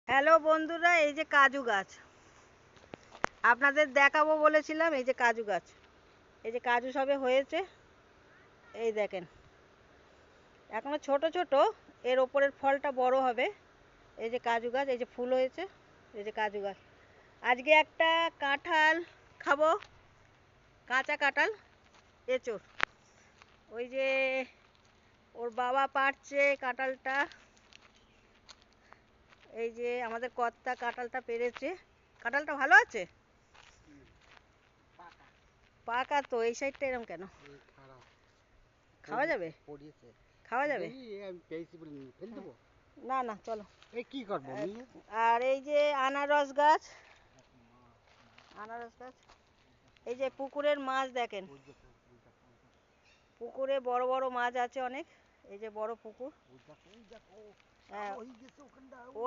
Hello বন্ধুরা, এই যে কাজু গাছ আপনাদের দেখাবো বলেছিলাম। এই যে কাজু গাছ, এই যে কাজু সবে হয়েছে, এই দেখেন এখনো ছোট ছোট, এর ওপরের ফলটা বড় হবে। এই যে কাজু গাছ, এই যে ফুল হয়েছে, এই যে কাজু গাছ। আজকে একটা কাঁঠাল খাবো, কাঁচা কাঁঠাল, এঁচোড়। ওই যে ওর বাবা পাড়ছে কাঁঠালটা, এই যে আমাদের কর্তা কাঁঠালটা পেরেছে। কাঁঠালটা ভালো আছে, পাকা তো। এই সাইডটা এরকম কেন? খাওয়া যাবে, খাওয়া যাবে। না না, চলো। কি করবো? আর এই যে আনারস গাছ, আনারস গাছ। এই যে পুকুরের মাছ দেখেন, পুকুরে বড় বড় মাছ আছে অনেক। এই যে বড় পুকুর, হ্যাঁ।